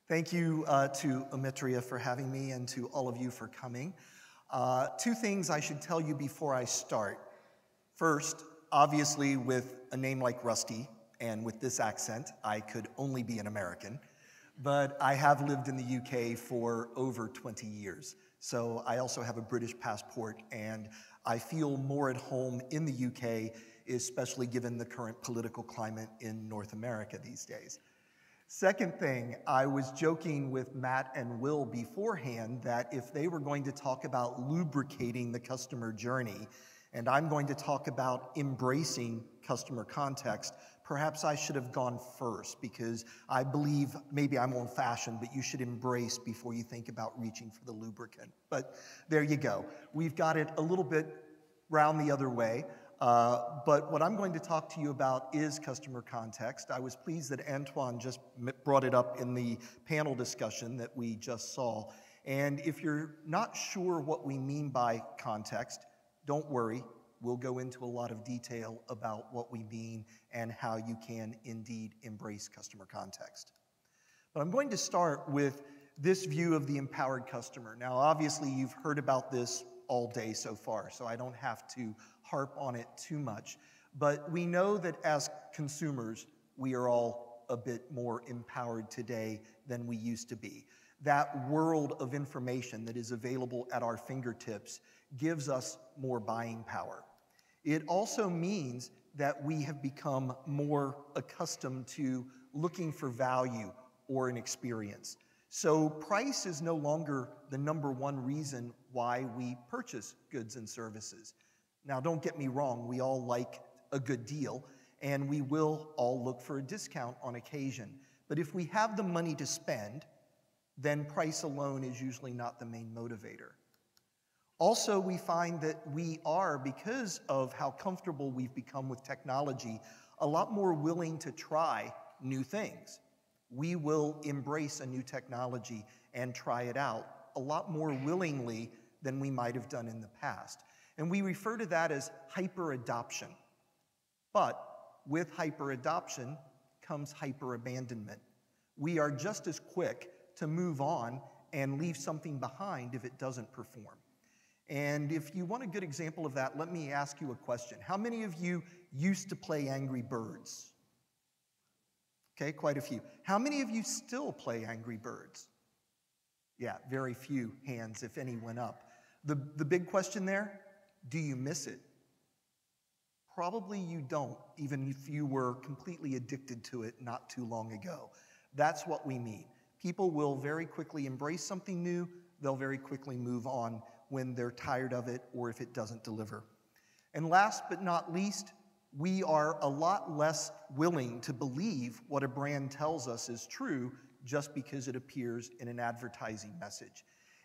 Thank you to Amitria for having me and to all of you for coming. Two things I should tell you before I start. First, obviously with a name like Rusty and with this accent, I could only be an American. But I have lived in the UK for over 20 years. So I also have a British passport, and I feel more at home in the UK, especially given the current political climate in North America these days. Second thing, I was joking with Matt and Will beforehand that if they were going to talk about lubricating the customer journey, and I'm going to talk about embracing customer context, perhaps I should have gone first, because I believe, maybe I'm old-fashioned, but you should embrace before you think about reaching for the lubricant. But there you go. We've got it a little bit round the other way. But what I'm going to talk to you about is customer context. I was pleased that Antoine just brought it up in the panel discussion that we just saw. And if you're not sure what we mean by context, don't worry. We'll go into a lot of detail about what we mean and how you can indeed embrace customer context. But I'm going to start with this view of the empowered customer. Now, obviously, you've heard about this all day so far, so I don't have to harp on it too much. But we know that as consumers, we are all a bit more empowered today than we used to be. That world of information that is available at our fingertips gives us more buying power. It also means that we have become more accustomed to looking for value or an experience. So price is no longer the #1 reason why we purchase goods and services. Now, don't get me wrong, we all like a good deal, and we will all look for a discount on occasion. But if we have the money to spend, then price alone is usually not the main motivator. Also, we find that we are, because of how comfortable we've become with technology, a lot more willing to try new things. We will embrace a new technology and try it out a lot more willingly than we might have done in the past. And we refer to that as hyper-adoption. But with hyper-adoption comes hyper-abandonment. We are just as quick to move on and leave something behind if it doesn't perform. And if you want a good example of that, let me ask you a question. How many of you used to play Angry Birds? Okay, quite a few. How many of you still play Angry Birds? Yeah, very few hands, if any, went up. The big question there, do you miss it? Probably you don't, even if you were completely addicted to it not too long ago. That's what we mean. People will very quickly embrace something new. They'll very quickly move on when they're tired of it or if it doesn't deliver. And last but not least, we are a lot less willing to believe what a brand tells us is true just because it appears in an advertising message.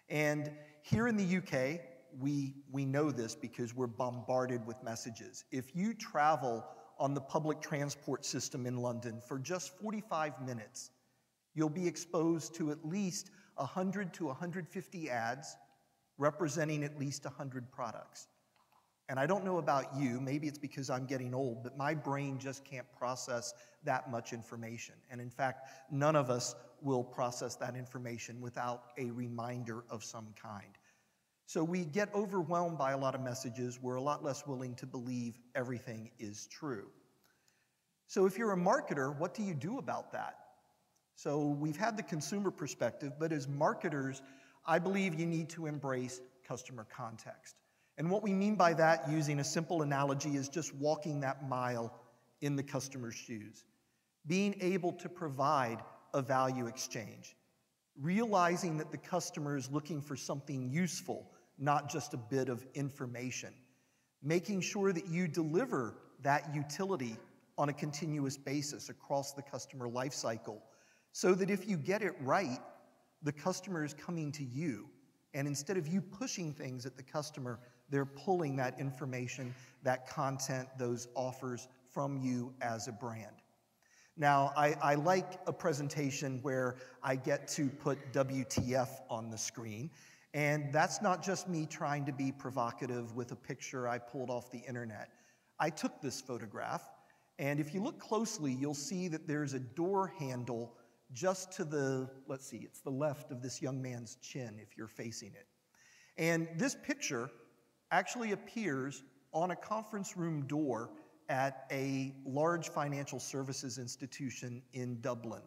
And here in the UK, we know this because we're bombarded with messages. If you travel on the public transport system in London for just 45 minutes, you'll be exposed to at least 100 to 150 ads representing at least 100 products. And I don't know about you, maybe it's because I'm getting old, but my brain just can't process that much information. And in fact, none of us will process that information without a reminder of some kind. So we get overwhelmed by a lot of messages. We're a lot less willing to believe everything is true. So if you're a marketer, what do you do about that? So we've had the consumer perspective, but as marketers, I believe you need to embrace customer context. And what we mean by that, using a simple analogy, is just walking that mile in the customer's shoes. Being able to provide a value exchange. Realizing that the customer is looking for something useful, not just a bit of information. Making sure that you deliver that utility on a continuous basis across the customer lifecycle, so that if you get it right, the customer is coming to you. And instead of you pushing things at the customer, they're pulling that information, that content, those offers from you as a brand. Now, I like a presentation where I get to put WTF on the screen. And that's not just me trying to be provocative with a picture I pulled off the internet. I took this photograph, and if you look closely, you'll see that there's a door handle just to the, let's see, it's the left of this young man's chin if you're facing it. And this picture actually appears on a conference room door at a large financial services institution in Dublin.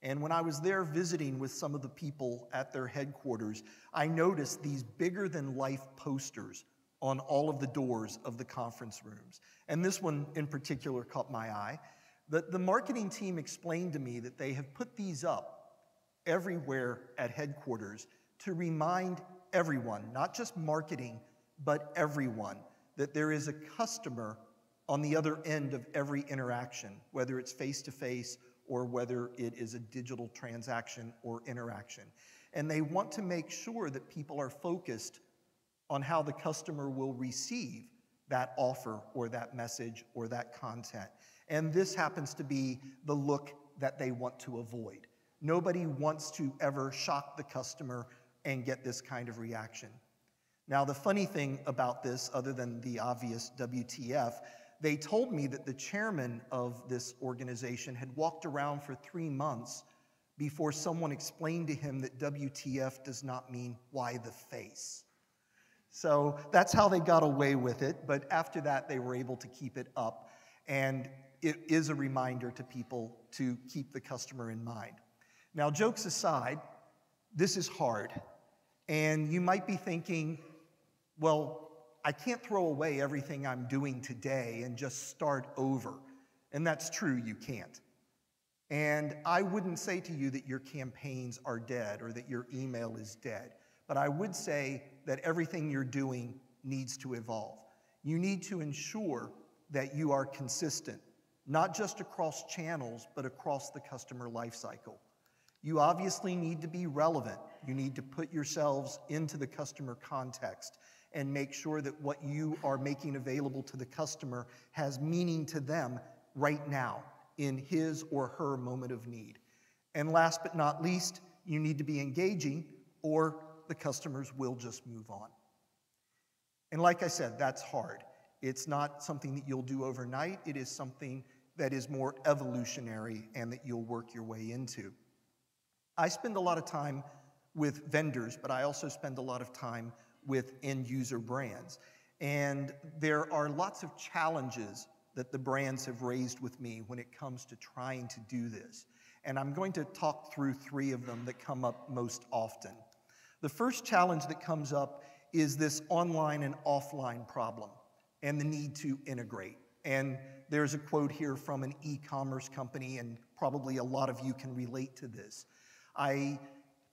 And when I was there visiting with some of the people at their headquarters, I noticed these bigger-than-life posters on all of the doors of the conference rooms. And this one in particular caught my eye. The marketing team explained to me that they have put these up everywhere at headquarters to remind everyone, not just marketing, but everyone, that there is a customer on the other end of every interaction, whether it's face-to-face or whether it is a digital transaction or interaction. And they want to make sure that people are focused on how the customer will receive that offer or that message or that content. And this happens to be the look that they want to avoid. Nobody wants to ever shock the customer and get this kind of reaction. Now, the funny thing about this, other than the obvious WTF, they told me that the chairman of this organization had walked around for 3 months before someone explained to him that WTF does not mean why the face. So that's how they got away with it, but after that they were able to keep it up, and it is a reminder to people to keep the customer in mind. Now, jokes aside, this is hard, and you might be thinking, well, I can't throw away everything I'm doing today and just start over. And that's true, you can't. And I wouldn't say to you that your campaigns are dead or that your email is dead, but I would say that everything you're doing needs to evolve. You need to ensure that you are consistent, not just across channels, but across the customer lifecycle. You obviously need to be relevant. You need to put yourselves into the customer context and make sure that what you are making available to the customer has meaning to them right now in his or her moment of need. And last but not least, you need to be engaging or the customers will just move on. And like I said, that's hard. It's not something that you'll do overnight. It is something that is more evolutionary and that you'll work your way into. I spend a lot of time with vendors, but I also spend a lot of time with end-user brands. And there are lots of challenges that the brands have raised with me when it comes to trying to do this. And I'm going to talk through 3 of them that come up most often. The first challenge that comes up is this online and offline problem and the need to integrate. And there's a quote here from an e-commerce company, and probably a lot of you can relate to this. I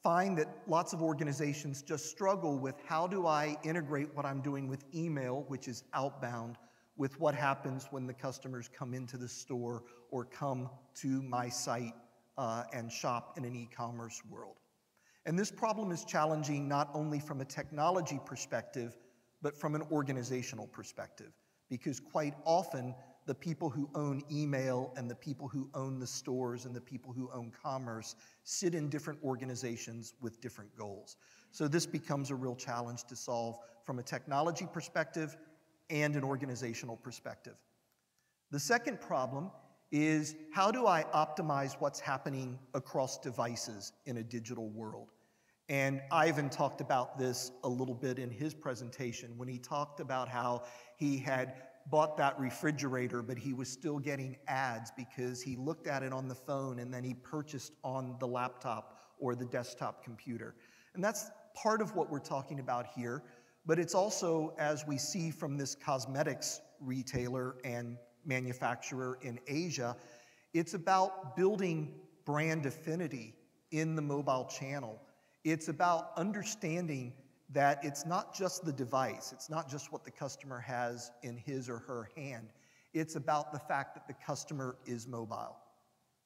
find that lots of organizations just struggle with how do I integrate what I'm doing with email, which is outbound, with what happens when the customers come into the store or come to my site and shop in an e-commerce world. And this problem is challenging not only from a technology perspective, but from an organizational perspective, because quite often the people who own email and the people who own the stores and the people who own commerce sit in different organizations with different goals. So this becomes a real challenge to solve from a technology perspective and an organizational perspective. The second problem is how do I optimize what's happening across devices in a digital world? And Ivan talked about this a little bit in his presentation when he talked about how he had bought that refrigerator, but he was still getting ads because he looked at it on the phone and then he purchased on the laptop or the desktop computer. And that's part of what we're talking about here, but it's also, as we see from this cosmetics retailer and manufacturer in Asia, it's about building brand affinity in the mobile channel. It's about understanding that it's not just the device, it's not just what the customer has in his or her hand. It's about the fact that the customer is mobile.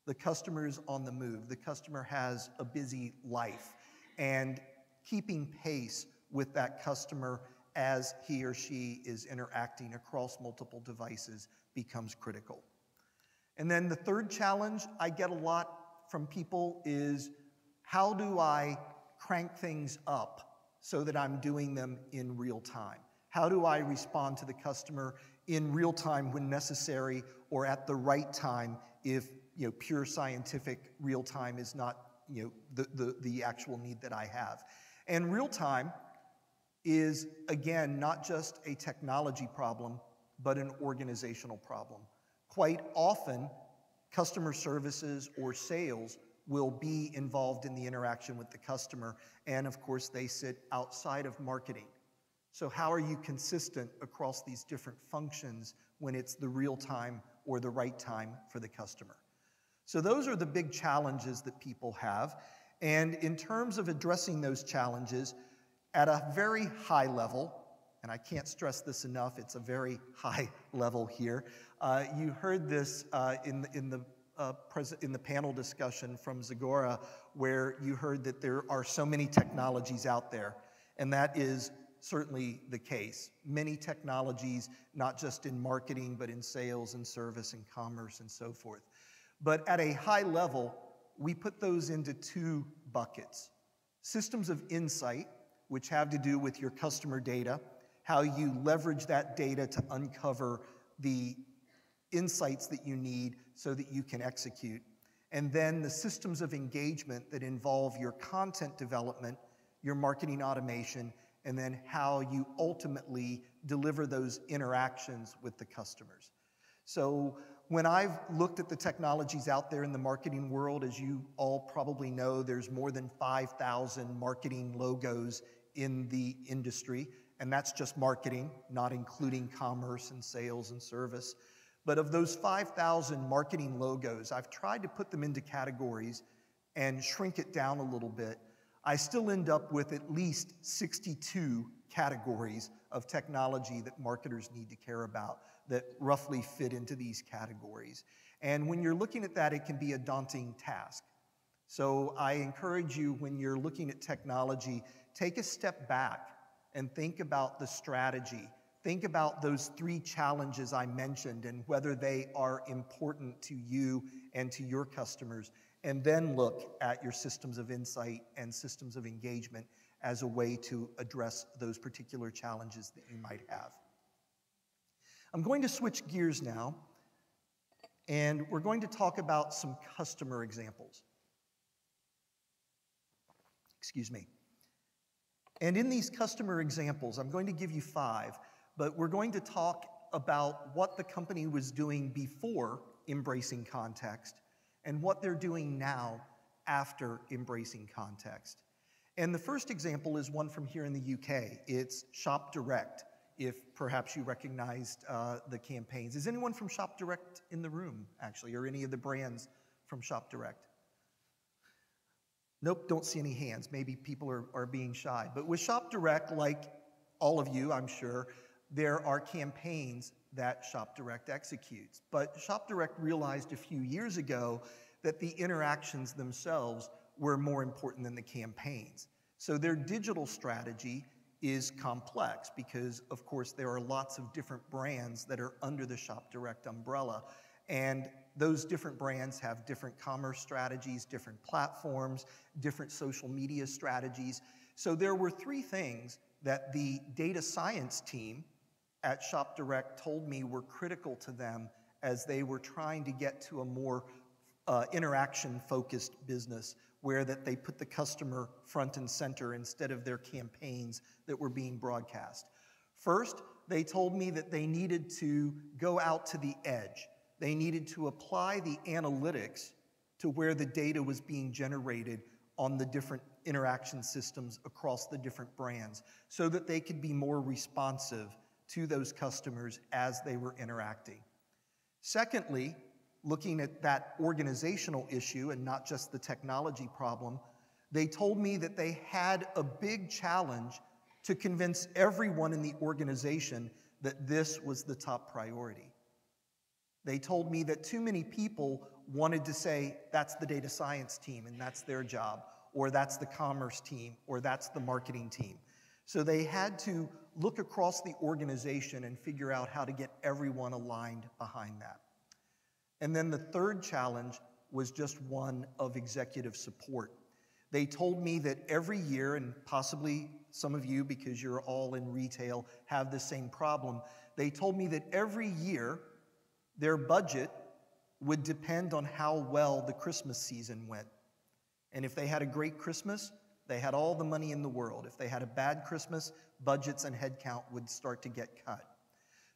The customer is on the move. The customer has a busy life. And keeping pace with that customer as he or she is interacting across multiple devices becomes critical. And then the third challenge I get a lot from people is, how do I crank things up so that I'm doing them in real time? How do I respond to the customer in real time when necessary or at the right time if pure scientific real time is not the actual need that I have. And real time is, again, not just a technology problem, but an organizational problem. Quite often, customer services or sales will be involved in the interaction with the customer, and of course, they sit outside of marketing. So how are you consistent across these different functions when it's the real time or the right time for the customer? So those are the big challenges that people have, and in terms of addressing those challenges, at a very high level, and I can't stress this enough, it's a very high level here. You heard this in the panel discussion from Zagora, where you heard that there are so many technologies out there, and that is certainly the case. Many technologies, not just in marketing, but in sales and service and commerce and so forth. But at a high level, we put those into two buckets. Systems of insight, which have to do with your customer data, how you leverage that data to uncover the insights that you need so that you can execute. And then the systems of engagement that involve your content development, your marketing automation, and then how you ultimately deliver those interactions with the customers. So when I've looked at the technologies out there in the marketing world, as you all probably know, there's more than 5,000 marketing logos in the industry, and that's just marketing, not including commerce and sales and service. But of those 5,000 marketing logos, I've tried to put them into categories and shrink it down a little bit. I still end up with at least 62 categories of technology that marketers need to care about that roughly fit into these categories. And when you're looking at that, it can be a daunting task. So I encourage you, when you're looking at technology, take a step back and think about the strategy. Think about those three challenges I mentioned and whether they are important to you and to your customers, and then look at your systems of insight and systems of engagement as a way to address those particular challenges that you might have. I'm going to switch gears now, and we're going to talk about some customer examples. Excuse me. And in these customer examples, I'm going to give you 5, but we're going to talk about what the company was doing before embracing context and what they're doing now after embracing context. And the first example is one from here in the UK. It's Shop Direct, if perhaps you recognized the campaigns. Is anyone from Shop Direct in the room, actually, or any of the brands from Shop Direct? Nope, don't see any hands. Maybe people are being shy. But with Shop Direct, like all of you, I'm sure, there are campaigns that Shop Direct executes. But Shop Direct realized a few years ago that the interactions themselves were more important than the campaigns. So their digital strategy is complex because, of course, there are lots of different brands that are under the Shop Direct umbrella. And those different brands have different commerce strategies, different platforms, different social media strategies. So there were 3 things that the data science team at Shop Direct told me were critical to them as they were trying to get to a more interaction-focused business, where that they put the customer front and center instead of their campaigns that were being broadcast. First, they told me that they needed to go out to the edge. They needed to apply the analytics to where the data was being generated on the different interaction systems across the different brands so that they could be more responsive to those customers as they were interacting. Secondly, looking at that organizational issue and not just the technology problem, they told me that they had a big challenge to convince everyone in the organization that this was the top priority. They told me that too many people wanted to say, that's the data science team and that's their job, or that's the commerce team, or that's the marketing team. So they had to look across the organization and figure out how to get everyone aligned behind that. And then the third challenge was just one of executive support. They told me that every year, and possibly some of you, because you're all in retail, have the same problem. They told me that every year, their budget would depend on how well the Christmas season went. And if they had a great Christmas, they had all the money in the world. If they had a bad Christmas, budgets and headcount would start to get cut.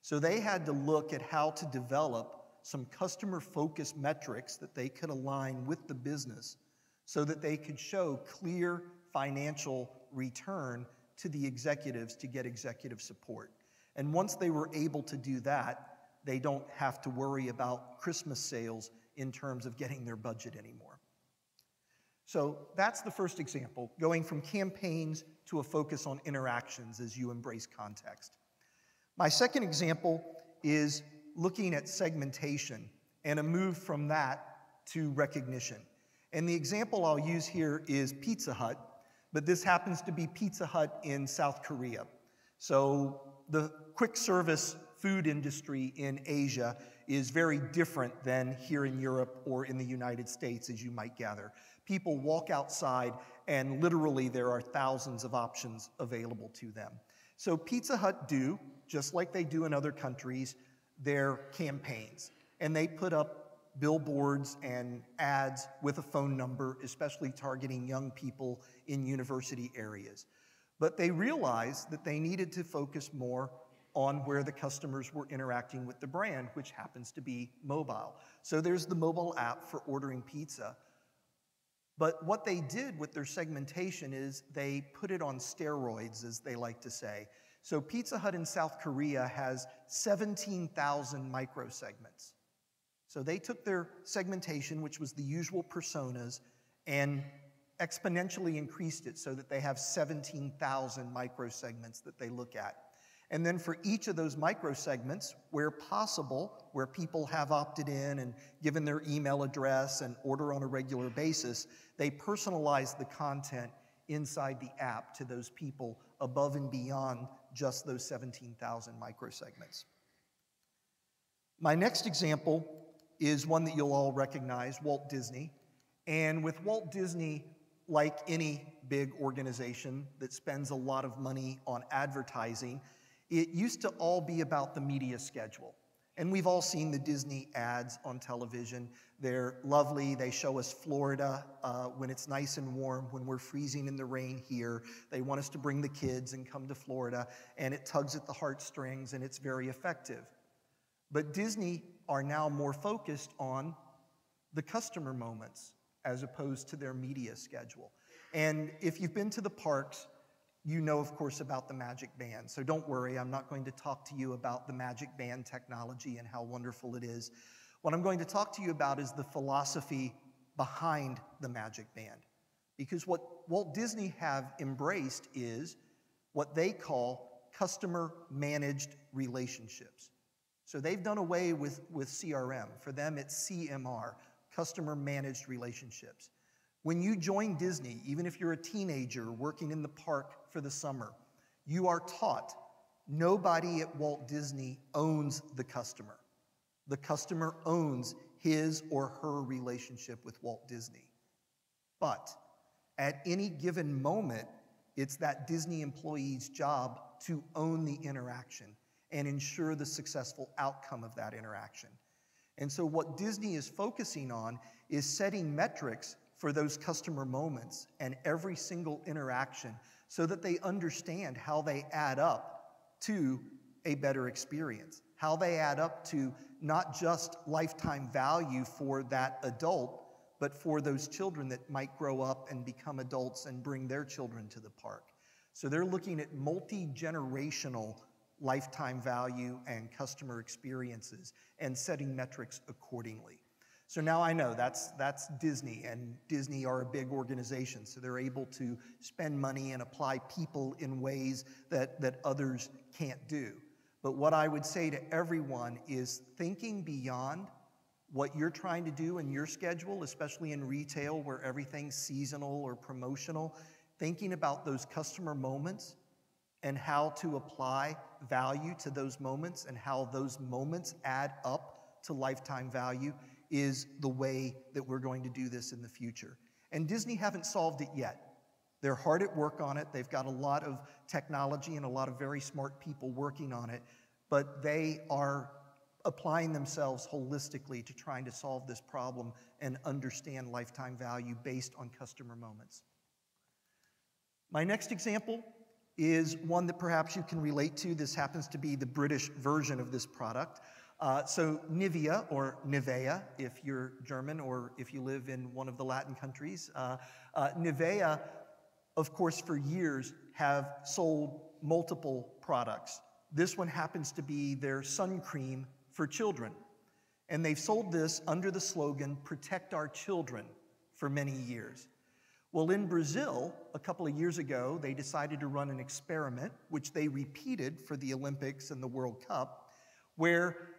So they had to look at how to develop some customer-focused metrics that they could align with the business so that they could show clear financial return to the executives to get executive support. And once they were able to do that, they don't have to worry about Christmas sales in terms of getting their budget anymore. So that's the first example, going from campaigns to a focus on interactions as you embrace context. My second example is looking at segmentation and a move from that to recognition. And the example I'll use here is Pizza Hut, but this happens to be Pizza Hut in South Korea. So the quick service food industry in Asia is very different than here in Europe or in the United States, as you might gather. People walk outside and literally there are thousands of options available to them. So Pizza Hut do, just like they do in other countries, their campaigns. And they put up billboards and ads with a phone number, especially targeting young people in university areas. But they realized that they needed to focus more on where the customers were interacting with the brand, which happens to be mobile. So there's the mobile app for ordering pizza. But what they did with their segmentation is they put it on steroids, as they like to say. So Pizza Hut in South Korea has 17,000 microsegments. So they took their segmentation, which was the usual personas, and exponentially increased it so that they have 17,000 microsegments that they look at. And then for each of those microsegments, where possible, where people have opted in and given their email address and order on a regular basis, they personalize the content inside the app to those people above and beyond just those 17,000 microsegments. My next example is one that you'll all recognize, Walt Disney. And with Walt Disney, like any big organization that spends a lot of money on advertising, it used to all be about the media schedule. And we've all seen the Disney ads on television. They're lovely. They show us Florida when it's nice and warm, when we're freezing in the rain here. They want us to bring the kids and come to Florida, and it tugs at the heartstrings, and it's very effective. But Disney are now more focused on the customer moments as opposed to their media schedule. And if you've been to the parks, you know, of course, about the Magic Band. So don't worry, I'm not going to talk to you about the Magic Band technology and how wonderful it is. What I'm going to talk to you about is the philosophy behind the Magic Band. Because what Walt Disney have embraced is what they call customer-managed relationships. So they've done away with CRM. For them, it's CMR, customer-managed relationships. When you join Disney, even if you're a teenager working in the park for the summer, you are taught nobody at Walt Disney owns the customer. The customer owns his or her relationship with Walt Disney. But at any given moment, it's that Disney employee's job to own the interaction and ensure the successful outcome of that interaction. And so what Disney is focusing on is setting metrics for those customer moments and every single interaction so that they understand how they add up to a better experience, how they add up to not just lifetime value for that adult, but for those children that might grow up and become adults and bring their children to the park. So they're looking at multi-generational lifetime value and customer experiences and setting metrics accordingly. So now I know that's Disney, and Disney are a big organization, so they're able to spend money and apply people in ways that others can't do. But what I would say to everyone is thinking beyond what you're trying to do in your schedule, especially in retail where everything's seasonal or promotional, thinking about those customer moments and how to apply value to those moments and how those moments add up to lifetime value is the way that we're going to do this in the future. And Disney haven't solved it yet. They're hard at work on it. They've got a lot of technology and a lot of very smart people working on it, but they are applying themselves holistically to trying to solve this problem and understand lifetime value based on customer moments. My next example is one that perhaps you can relate to. This happens to be the British version of this product. So Nivea, or Nivea, if you're German or if you live in one of the Latin countries, Nivea, of course, for years have sold multiple products. This one happens to be their sun cream for children. And they've sold this under the slogan, "Protect Our Children," for many years. Well, in Brazil, a couple of years ago, they decided to run an experiment, which they repeated for the Olympics and the World Cup, where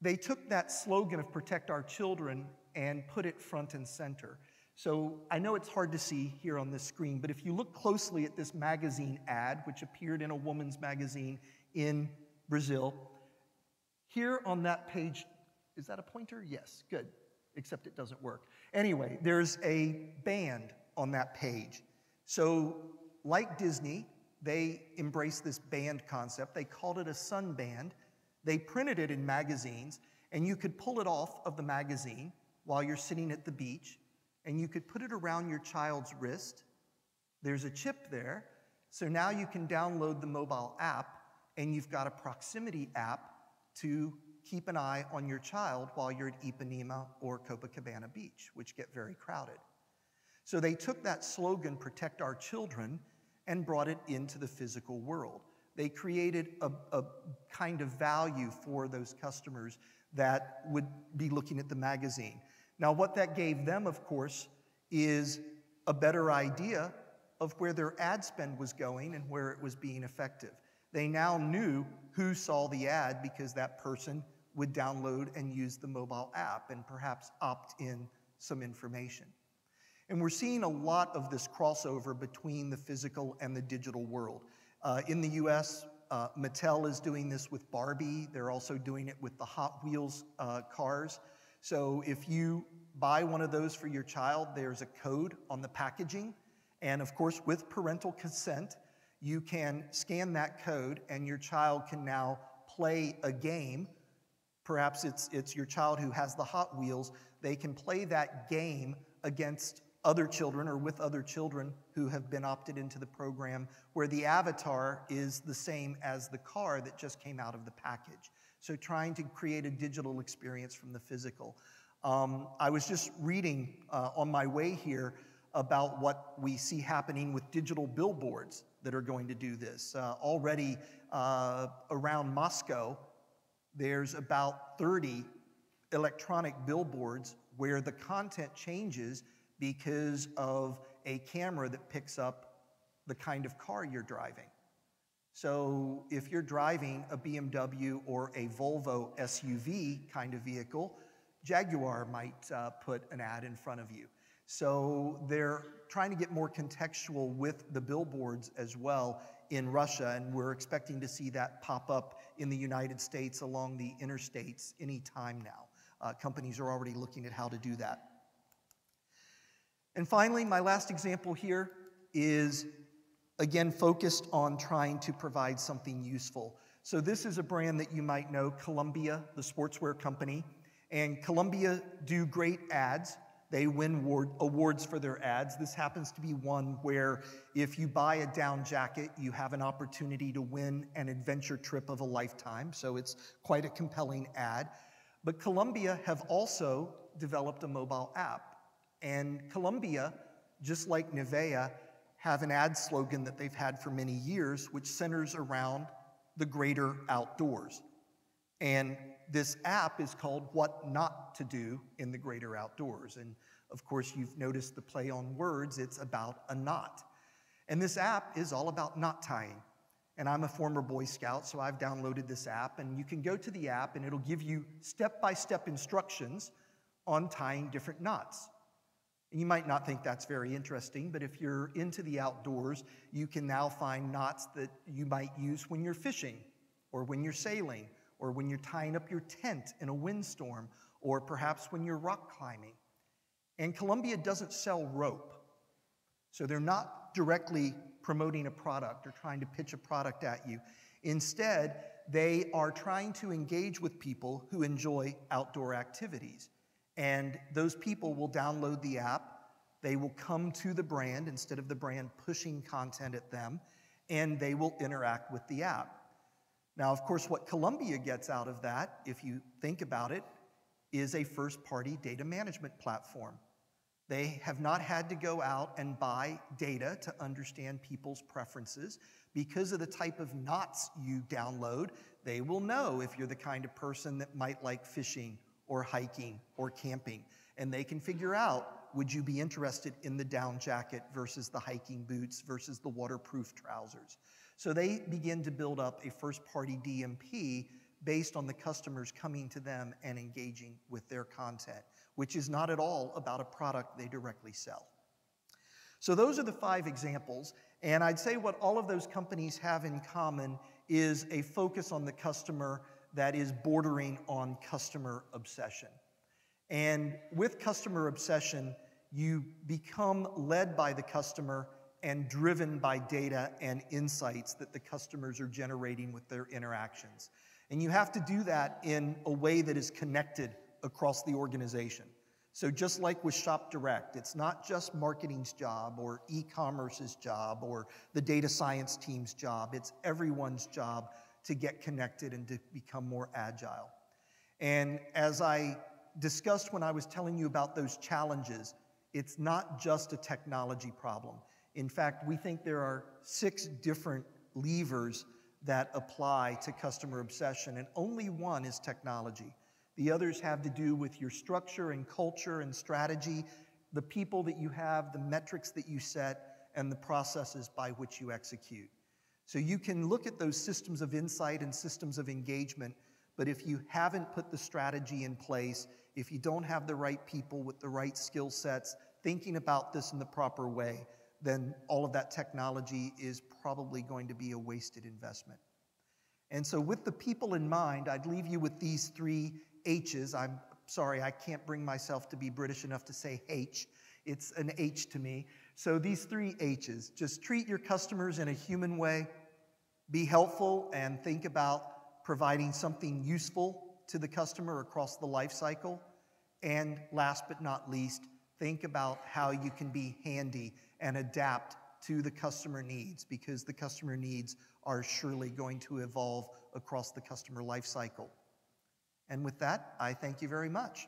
they took that slogan of "Protect Our Children" and put it front and center. So I know it's hard to see here on this screen, but if you look closely at this magazine ad, which appeared in a woman's magazine in Brazil, here on that page, is that a pointer? Yes, good, except it doesn't work. Anyway, there's a band on that page. So like Disney, they embraced this band concept. They called it a sun band. They printed it in magazines, and you could pull it off of the magazine while you're sitting at the beach, and you could put it around your child's wrist. There's a chip there, so now you can download the mobile app, and you've got a proximity app to keep an eye on your child while you're at Ipanema or Copacabana Beach, which get very crowded. So they took that slogan, "Protect Our Children," and brought it into the physical world. They created a kind of value for those customers that would be looking at the magazine. Now, what that gave them, of course, is a better idea of where their ad spend was going and where it was being effective. They now knew who saw the ad because that person would download and use the mobile app and perhaps opt in some information. And we're seeing a lot of this crossover between the physical and the digital world. In the US, Mattel is doing this with Barbie. They're also doing it with the Hot Wheels cars. So if you buy one of those for your child, there's a code on the packaging. And of course, with parental consent, you can scan that code and your child can now play a game. Perhaps it's your child who has the Hot Wheels. They can play that game against other children or with other children who have been opted into the program, where the avatar is the same as the car that just came out of the package. So trying to create a digital experience from the physical. I was just reading on my way here about what we see happening with digital billboards that are going to do this. Already around Moscow, there's about 30 electronic billboards where the content changes because of a camera that picks up the kind of car you're driving. So if you're driving a BMW or a Volvo SUV kind of vehicle, Jaguar might put an ad in front of you. So they're trying to get more contextual with the billboards as well in Russia, and we're expecting to see that pop up in the United States along the interstates any time now. Companies are already looking at how to do that. And finally, my last example here is, again, focused on trying to provide something useful. So this is a brand that you might know, Columbia, the sportswear company. And Columbia do great ads. They win awards for their ads. This happens to be one where if you buy a down jacket, you have an opportunity to win an adventure trip of a lifetime. So it's quite a compelling ad. But Columbia have also developed a mobile app. And Columbia, just like Nivea, have an ad slogan that they've had for many years, which centers around the greater outdoors. And this app is called What Not to Do in the Greater Outdoors. And of course, you've noticed the play on words. It's about a knot. And this app is all about knot tying. And I'm a former Boy Scout, so I've downloaded this app. And you can go to the app, and it'll give you step-by-step instructions on tying different knots. And you might not think that's very interesting, but if you're into the outdoors, you can now find knots that you might use when you're fishing, or when you're sailing, or when you're tying up your tent in a windstorm, or perhaps when you're rock climbing. And Columbia doesn't sell rope, so they're not directly promoting a product or trying to pitch a product at you. Instead, they are trying to engage with people who enjoy outdoor activities. And those people will download the app, they will come to the brand instead of the brand pushing content at them, and they will interact with the app. Now, of course, what Columbia gets out of that, if you think about it, is a first-party data management platform. They have not had to go out and buy data to understand people's preferences. Because of the type of knots you download, they will know if you're the kind of person that might like fishing or hiking or camping. And they can figure out, would you be interested in the down jacket versus the hiking boots versus the waterproof trousers? So they begin to build up a first-party DMP based on the customers coming to them and engaging with their content, which is not at all about a product they directly sell. So those are the 5 examples, and I'd say what all of those companies have in common is a focus on the customer that is bordering on customer obsession. And with customer obsession, you become led by the customer and driven by data and insights that the customers are generating with their interactions. And you have to do that in a way that is connected across the organization. So just like with Shop Direct, it's not just marketing's job or e-commerce's job or the data science team's job. It's everyone's job to get connected and to become more agile. And as I discussed when I was telling you about those challenges, it's not just a technology problem. In fact, we think there are 6 different levers that apply to customer obsession, and only one is technology. The others have to do with your structure and culture and strategy, the people that you have, the metrics that you set, and the processes by which you execute. So you can look at those systems of insight and systems of engagement, but if you haven't put the strategy in place, if you don't have the right people with the right skill sets thinking about this in the proper way, then all of that technology is probably going to be a wasted investment. And so with the people in mind, I'd leave you with these 3 H's. I'm sorry, I can't bring myself to be British enough to say H. It's an H to me. So these 3 H's, just treat your customers in a human way, be helpful, and think about providing something useful to the customer across the life cycle. And last but not least, think about how you can be handy and adapt to the customer needs, because the customer needs are surely going to evolve across the customer life cycle. And with that, I thank you very much.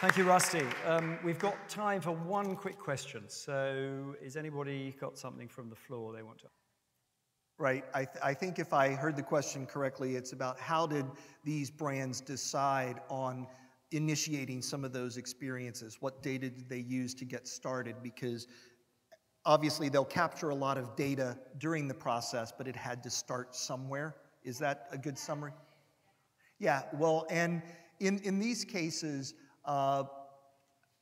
Thank you, Rusty. We've got time for one quick question. So has anybody got something from the floor they want to? Right. I think if I heard the question correctly, it's about how did these brands decide on initiating some of those experiences? What data did they use to get started? Because obviously they'll capture a lot of data during the process, but it had to start somewhere. Is that a good summary? Yeah, well, and in these cases,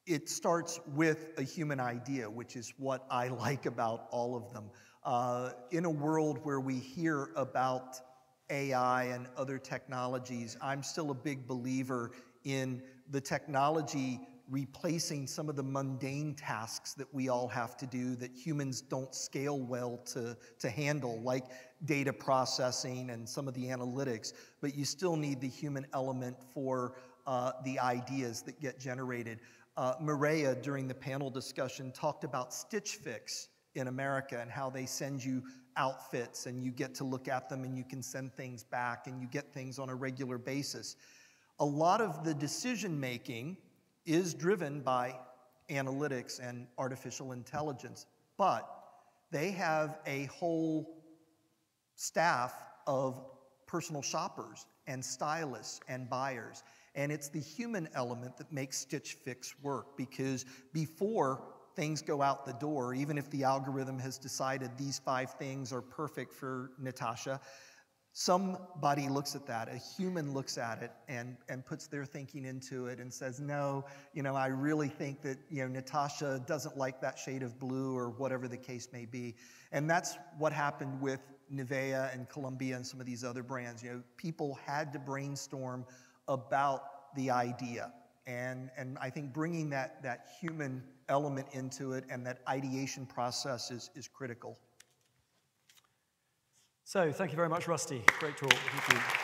it starts with a human idea, which is what I like about all of them. In a world where we hear about AI and other technologies, I'm still a big believer in the technology replacing some of the mundane tasks that we all have to do that humans don't scale well to handle, like data processing and some of the analytics, but you still need the human element for the ideas that get generated. Maria, during the panel discussion, talked about Stitch Fix in America and how they send you outfits and you get to look at them and you can send things back and you get things on a regular basis. A lot of the decision making is driven by analytics and artificial intelligence, but they have a whole staff of personal shoppers and stylists and buyers. And it's the human element that makes Stitch Fix work, because before things go out the door, even if the algorithm has decided these 5 things are perfect for Natasha, somebody looks at that, a human looks at it and puts their thinking into it and says, no, I really think that, Natasha doesn't like that shade of blue or whatever the case may be. And that's what happened with Nivea and Columbia and some of these other brands. People had to brainstorm about the idea. And I think bringing that human element into it and that ideation process is critical. So thank you very much, Rusty. Great talk. Thank you.